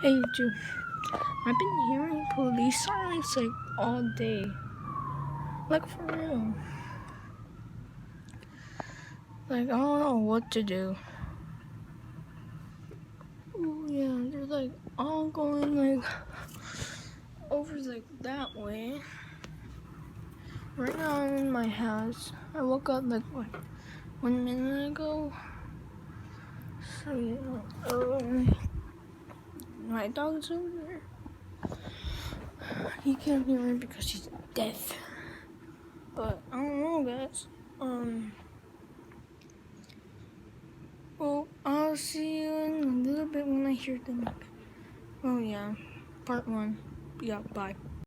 Hey, dude. I've been hearing police sirens like all day. Like for real. Like I don't know what to do. Oh yeah, they're like all going like over like that way. Right now I'm in my house. I woke up like what 1 minute ago. So yeah, my dog's over there. He can't hear me because he's deaf. But I don't know, guys. Well, I'll see you in a little bit when I hear them. Oh yeah, part 1. Yeah, bye.